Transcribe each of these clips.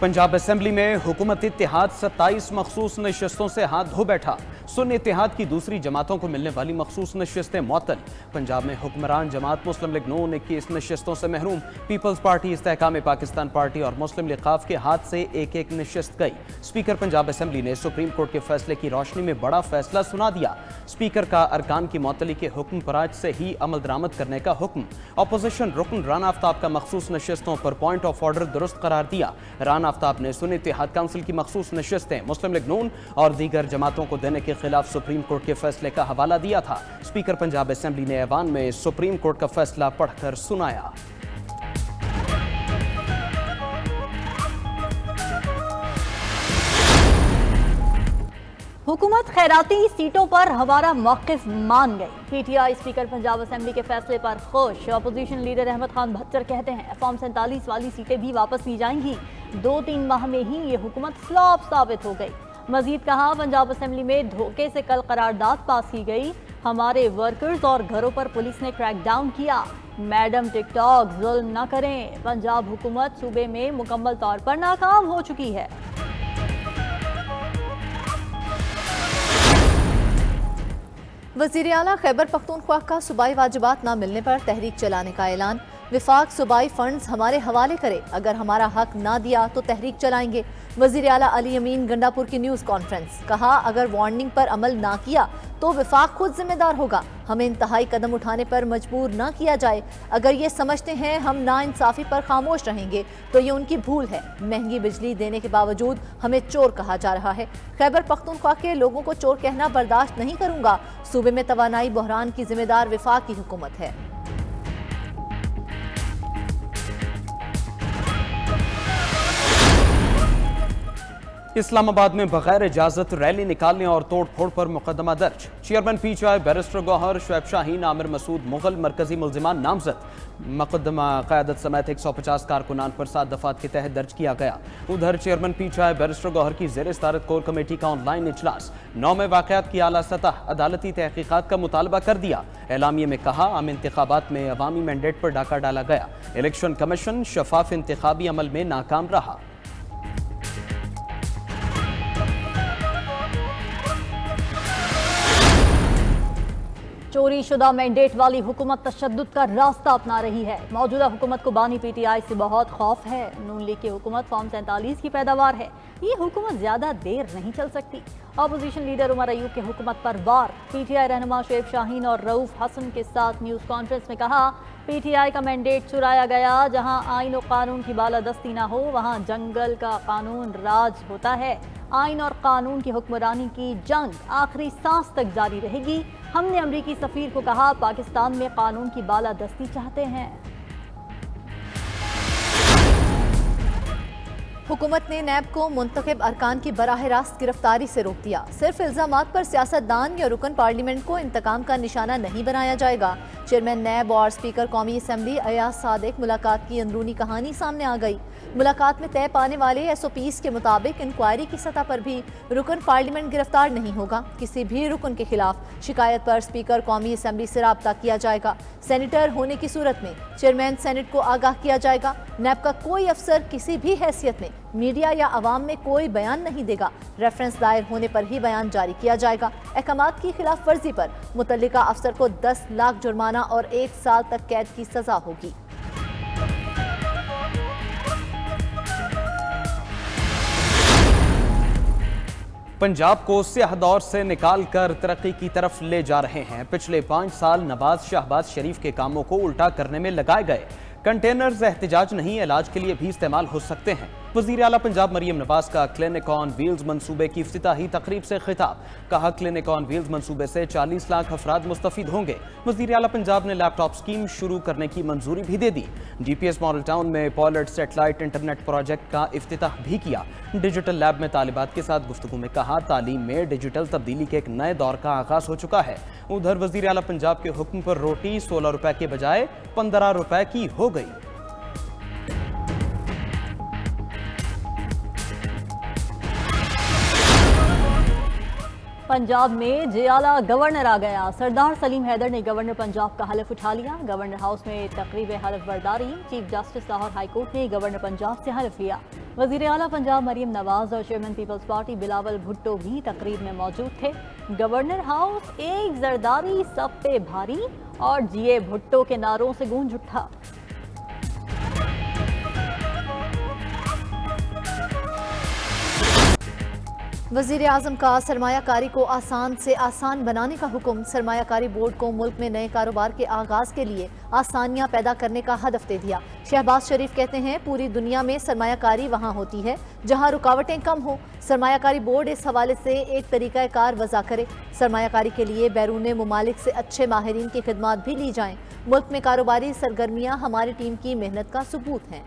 Punjab assembly में हुकूमत इत्तेहाद 27 मखसूस नशिस्तों से हाथ धो बैठा। सुन्नी इत्तेहाद की दूसरी जमातों को मिलने वाली मखसूस नशिस्तें मुअत्तल। पंजाब में हुक्मरान जमात मुस्लिम लीग नून 21 नशिस्तों से महरूम। पीपल्स पार्टी, इस्तेहकाम पाकिस्तान पार्टी और मुस्लिम लीग काफ के हाथ से एक एक नशिस्त गई। स्पीकर पंजाब असेंबली ने सुप्रीम कोर्ट के फैसले की रोशनी में बड़ा फैसला सुना दिया। स्पीकर का अरकान की मुअत्तली के हुक्म पर आज से ही अमल दरामद करने का हुक्म। अपोजिशन रुकन राना आफ्ताब का मखसूस नशिस्तों पर पॉइंट ऑफ ऑर्डर दुरुस्त करार दिया। राना आफ्ताब ने सुन्नी इत्तेहाद काउंसिल की मखसूस नशिस्तें मुस्लिम लीग नून और दीगर जमातों को देने के खिलाफ सुप्रीम कोर्ट के फैसले का हवाला दिया था। स्पीकर पंजाब असेंबली ने ऐवान में सुप्रीम कोर्ट का फैसला पढ़कर सुनाया। हुकूमत खैराती सीटों पर हमारा मौक़िफ़ मान गई। पीटीआई स्पीकर पंजाब असेंबली के फैसले पर खुश। अपोजिशन लीडर अहमद खान भच्चर कहते हैं फॉर्म 47 वाली सीटें भी वापस ली जाएंगी। 2-3 माह में ही ये हुकूमत फ्लॉप साबित हो गई। मजीद कहा पंजाब असेंबली में धोखे से कल करारदाद पास की गई। हमारे वर्कर्स और घरों पर पुलिस ने क्रैकडाउन किया। मैडम टिकटॉक जुल्म न करें। पंजाब हुकूमत सूबे में मुकम्मल तौर पर नाकाम हो चुकी है। वज़ीर आला खैबर पख्तूनख्वा का सूबाई वाजिबात न मिलने पर तहरीक चलाने का ऐलान। विफाक सूबाई फंड्स हमारे हवाले करे, अगर हमारा हक ना दिया तो तहरीक चलाएंगे। वज़ीर आला अली अमीन गंडापुर की न्यूज़ कॉन्फ्रेंस। कहा अगर वार्निंग पर अमल ना किया तो विफाक खुद जिम्मेदार होगा। हमें इंतहाई कदम उठाने पर मजबूर ना किया जाए। अगर ये समझते हैं हम नाइंसाफ़ी पर खामोश रहेंगे तो ये उनकी भूल है। महंगी बिजली देने के बावजूद हमें चोर कहा जा रहा है। खैबर पख्तूनख्वा के लोगों को चोर कहना बर्दाश्त नहीं करूंगा। सूबे में तवानाई बहरान की जिम्मेदार विफाक की हुकूमत है। इस्लामाबाद में बगैर इजाजत रैली निकालने और तोड़ फोड़ पर मुकदमा दर्ज। चेयरमैन पीटीआई बैरिस्टर गौहर, शुएब शाहीन, आमिर मसूद मुगल मरकजी मुल्जिमान नामजद। मुकदमा क़यादत समेत 150 कारकुनान पर 7 दफात के तहत दर्ज किया गया। उधर चेयरमैन पीटीआई बैरिस्टर गौहर की ज़ेर सदारत कोर कमेटी का ऑनलाइन इजलास। 9 में वाक़यात की आला सतह अदालती तहकीकात का मुतालबा कर दिया। एलामिये में कहा आम इंतखाबात में अवामी मैंडेट पर डाका डाला गया। इलेक्शन कमीशन शफाफ इंतखाबी अमल में नाकाम रहा। चोरी शुदा मैंडेट वाली हुकूमत तशद्दुद का रास्ता अपना रही है। मौजूदा हुकूमत को बानी पीटीआई से बहुत खौफ है। नून लीग की हुकूमत फॉर्म 47 की पैदावार है। ये हुकूमत ज्यादा देर नहीं चल सकती। अपोजिशन लीडर उमर अयूब की हुकूमत पर वार। पीटीआई रहनुमा शुएब शाहीन और रऊफ हसन के साथ न्यूज़ कॉन्फ्रेंस में कहा पीटीआई का मैंडेट चुराया गया। जहां आइन और कानून की बालादस्ती ना हो वहां जंगल का कानून राज होता है। आइन और कानून की हुक्मरानी की जंग आखिरी सांस तक जारी रहेगी। हमने अमरीकी सफीर को कहा पाकिस्तान में कानून की बालादस्ती चाहते हैं। हुकूमत ने नैब को मुंतखब अरकान की बराह रास्त गिरफ्तारी से रोक दिया। सिर्फ इल्जामात पर सियासतदान या रुकन पार्लियामेंट को इंतकाम का निशाना नहीं बनाया जाएगा। चेयरमैन नैब और स्पीकर कौमी असम्बली अयाज सादिक मुलाकात की अंदरूनी कहानी सामने आ गई। मुलाकात में तय पाने वाले SOPs के मुताबिक इंक्वायरी की सतह पर भी रुकन पार्लियामेंट गिरफ्तार नहीं होगा। किसी भी रुकन के खिलाफ शिकायत पर स्पीकर कौमी असम्बली से राब्ता किया जाएगा। सेनेटर होने की सूरत में चेयरमैन सेनेट को आगाह किया जाएगा। नैब का कोई अफसर किसी भी हैसियत में मीडिया या अवाम में कोई बयान नहीं देगा। रेफरेंस दायर होने पर ही बयान जारी किया जाएगा। अहकामात की खिलाफ वर्जी पर मुतल्लिका अफसर को 10 लाख जुर्माना और 1 साल तक कैद की सजा होगी। पंजाब को स्याह दौर से निकालकर तरक्की की तरफ ले जा रहे हैं। पिछले 5 साल नवाज शहबाज शरीफ के कामों को उल्टा करने में लगाए गए। कंटेनर्स एहतिजाज नहीं इलाज के लिए भी इस्तेमाल हो सकते हैं। वज़ीर आला पंजाब मरियम नवाज का क्लिनिक ऑन व्हील्स मंसूबे की इफ्तिताही तकरीब से खिताब। कहा क्लिनिक ऑन व्हील्स मंसूबे से 40 लाख अफराद मुस्तफीद होंगे। वज़ीर आला पंजाब ने लैपटॉप स्कीम शुरू करने की मंजूरी भी दे दी। GPS मॉडल टाउन में पॉलर्ड सेटेलाइट इंटरनेट प्रोजेक्ट का इफ्तिताह भी किया। डिजिटल लैब में तालिबात के साथ गुफ्तगू में कहा तालीम में डिजिटल तब्दीली के एक नए दौर का आगाज हो चुका है। उधर वज़ीर आला पंजाब के हुक्म पर रोटी 16 रुपए के बजाय 15 रुपए की हो गई। पंजाब में जियाला गवर्नर आ गया। सरदार सलीम हैदर ने गवर्नर पंजाब का हलफ उठा लिया। गवर्नर हाउस में तकरीब हलफ बर्दारी। Chief justice Lahore high court ने गवर्नर पंजाब से हलफ लिया। वजीर आला पंजाब मरियम नवाज और चेयरमैन पीपल्स पार्टी बिलावल भुट्टो भी तकरीब में मौजूद थे। गवर्नर हाउस एक जरदारी सब पे भारी और जीए भुट्टो के नारों से गूंज उठा। वज़ीर आज़म का सरमायाकारी को आसान से आसान बनाने का हुक्म। सरमायाकारी बोर्ड को मुल्क में नए कारोबार के आगाज के लिए आसानियां पैदा करने का हदफ दे दिया। शहबाज शरीफ कहते हैं पूरी दुनिया में सरमायाकारी वहां होती है जहां रुकावटें कम हो। सरमायाकारी बोर्ड इस हवाले से एक तरीक़ाकार वज़ा करे। सरमायाकारी के लिए बैरून मुमालिक से अच्छे माहिरीन की खिदमात भी ली जाएं। मुल्क में कारोबारी सरगर्मियाँ हमारी टीम की मेहनत का सबूत हैं।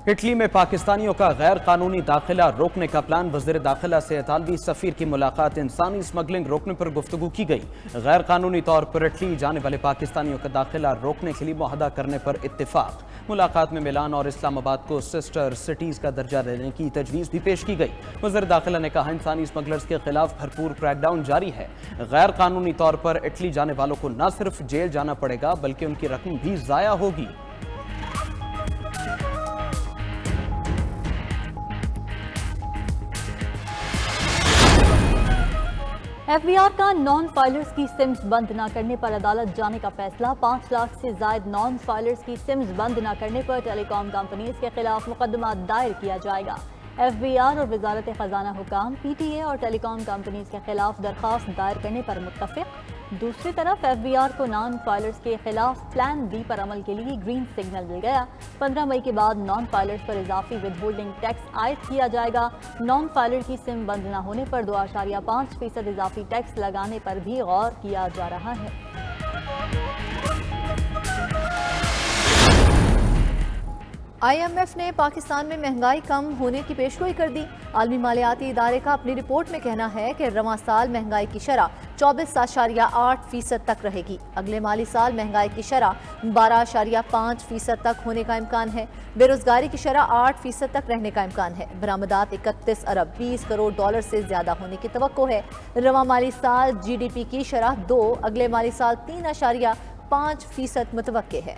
इटली में पाकिस्तानियों का गैर कानूनी दाखिला रोकने का प्लान। वज़ीर दाखिला से इतालवी सफ़ीर की मुलाकात। इंसानी स्मगलिंग रोकने पर गुफ्तगू की गई। गैर कानूनी तौर पर इटली जाने वाले पाकिस्तानियों का दाखिला रोकने के लिए मुआहदा करने पर इत्तेफाक। मुलाकात में मिलान और इस्लामाबाद को सिस्टर सिटीज़ का दर्जा देने की तजवीज़ भी पेश की गई। वज़ीर दाखिला ने कहा इंसानी स्मगलर्स के खिलाफ भरपूर क्रैकडाउन जारी है। गैर कानूनी तौर पर इटली जाने वालों को न सिर्फ जेल जाना पड़ेगा बल्कि उनकी रकम भी ज़ाया होगी। एफबीआर का नॉन फाइलर्स की सिम्स बंद न करने पर अदालत जाने का फैसला। 5 लाख से जायद नॉन फाइलर्स की सिम्स बंद न करने पर टेलीकॉम कंपनीज के खिलाफ मुकदमा दायर किया जाएगा। एफबीआर और वजारत खजाना हुकाम पीटीए और टेलीकॉम कंपनीज के खिलाफ दरख्वास्त दायर करने पर मुत्तफिक। दूसरी तरफ एफबीआर को नॉन फाइलर्स के खिलाफ प्लान बी पर अमल के लिए ग्रीन सिग्नल मिल गया। 15 मई के बाद नॉन फाइलर्स पर इजाफी विदहोल्डिंग टैक्स आयद किया जाएगा। नॉन फाइलर की सिम बंद न होने पर 2.5% इजाफी टैक्स लगाने पर भी गौर किया जा रहा है। IMF ने पाकिस्तान में महंगाई कम होने की पेशगोई कर दी। आलमी मालियाती इदारे का अपनी रिपोर्ट में कहना है कि रवां साल महंगाई की शरह 24.8% तक रहेगी। अगले माली साल महंगाई की शरह 12.5% तक होने का इम्कान है। बेरोजगारी की शरह 8% तक रहने का इम्कान है। बरामदात 31 अरब 20 करोड़ डॉलर से ज्यादा होने की तवक्को है। रवां माली साल GDP की शरह 2, अगले माली साल 3.5% मुतवक्के है।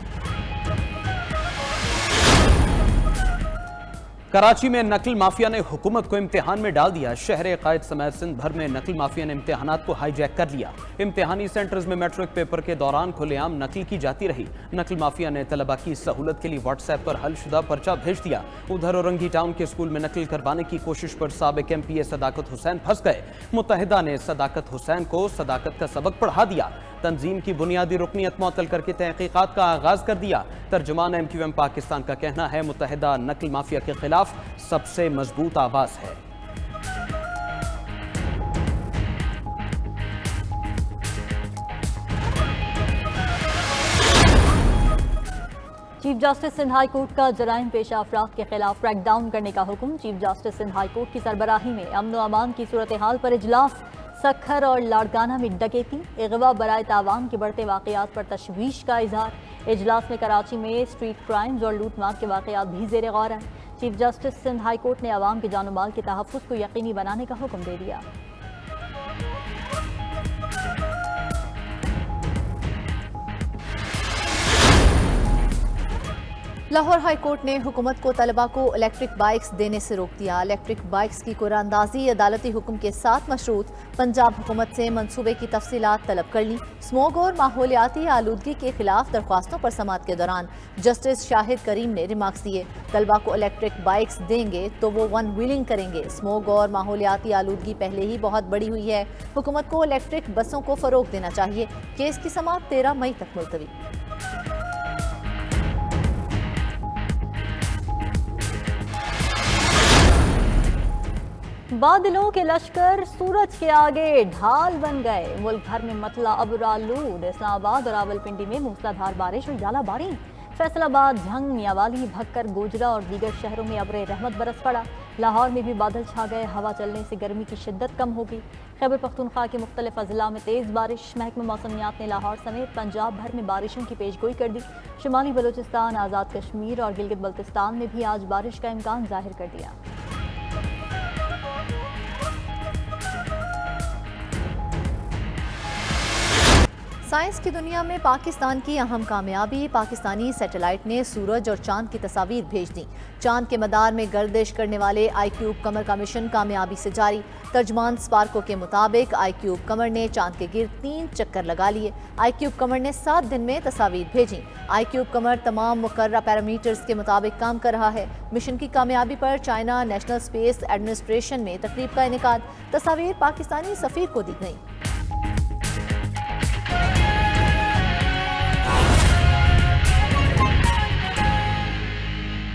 कराची में नकल माफिया ने हुकूमत को इम्तिहान में डाल दिया। शहर कायद समेत सिंध भर में नकल माफिया ने इम्तिहानात को हाईजैक कर लिया। इम्तिहानी सेंटर्स में मैट्रिक पेपर के दौरान खुलेआम नकल की जाती रही। नकल माफिया ने तलबा की सहूलत के लिए व्हाट्सएप पर हलशुदा पर्चा भेज दिया। उधर औरंगी टाउन के स्कूल में नकल करवाने की कोशिश पर साबिक MPA सदाकत हुसैन फंस गए। मुत्तहिदा ने सदाकत हुसैन को सदाकत का सबक पढ़ा दिया। तंजीम की बुनियादी रुकनीत मुअत्तल करके तहकीकात का आगाज कर दिया। तर्जुमान MQM पाकिस्तान का कहना है मुत्तहिदा नकल माफिया के खिलाफ सबसे मजबूत आवाज है। Chief justice Sindh high court का जराइम पेशा अफराद के खिलाफ क्रैकडाउन करने का हुक्म। Chief justice Sindh high court की सरबराही में अमन व अमान की सूरत हाल पर इजलास। सखर और लाड़काना में डकैती, अगवा बराए तावान के बढ़ते वाकयात पर तशवीश का इजहार। इजलास में कराची में स्ट्रीट क्राइम्स और लूटमार के वाकयात भी ज़ेर गौर हैं। Chief justice Sindh high court ने अवाम के जान माल के तहफ़्फ़ुज़ को यकीनी बनाने का हुक्म दे दिया। लाहौर हाई कोर्ट ने हुकूमत को तलबा को इलेक्ट्रिक बाइक्स देने से रोक दिया। इलेक्ट्रिक बाइक्स की कुरानंदाजी अदालती हुक्म के साथ मशरूत। पंजाब हुकूमत से मंसूबे की तफसीलात तलब कर ली। स्मोग और माहौलियाती आलूदगी के खिलाफ दरख्वास्तों पर समाअत के दौरान जस्टिस शाहिद करीम ने रिमार्क्स दिए। तलबा को इलेक्ट्रिक बाइक्स देंगे तो वो वन व्हीलिंग करेंगे। स्मोग और माहौलियाती आलूदगी पहले ही बहुत बड़ी हुई है। हुकूमत को इलेक्ट्रिक बसों को फरोग देना चाहिए। केस की समाअत 13 मई तक मुलतवी। बादलों के लश्कर सूरज के आगे ढाल बन गए। मुल्क भर में मतला अबरालूद। इस्लामाबाद और रावलपिंडी में मूसलाधार बारिश और यालाबारी। फैसलाबाद, झंग, मियावाली, भक्कर, गोजरा और दीगर शहरों में अब्र रहमत बरस पड़ा। لاہور میں بھی بادل چھا گئے، ہوا چلنے سے گرمی کی شدت کم ہوگی۔ خیبر پختونخوا کے مختلف اضلاع میں تیز بارش، محکمہ موسمیات نے لاہور سمیت پنجاب بھر میں بارشوں کی پیشگوئی کر دی۔ شمالی بلوچستان، آزاد کشمیر اور گلگت بلتستان میں بھی آج بارش کا امکان ظاہر کر دیا۔ سائنس کی دنیا میں پاکستان کی اہم کامیابی، پاکستانی سیٹلائٹ نے سورج اور چاند کی تصاویر بھیج دیں۔ چاند کے مدار میں گردش کرنے والے آئی کیوب قمر کا مشن کامیابی سے جاری۔ ترجمان سپارکو کے مطابق آئی کیوب قمر نے چاند کے گرد 3 چکر لگا لیے۔ آئی کیوب قمر نے 7 دن میں تصاویر بھیجیں۔ آئی کیوب قمر تمام مقررہ پیرامیٹرز کے مطابق کام کر رہا ہے۔ مشن کی کامیابی پر چائنا نیشنل اسپیس ایڈمنسٹریشن میں تقریب کا انعقاد، تصاویر پاکستانی سفیر کو دی گئیں۔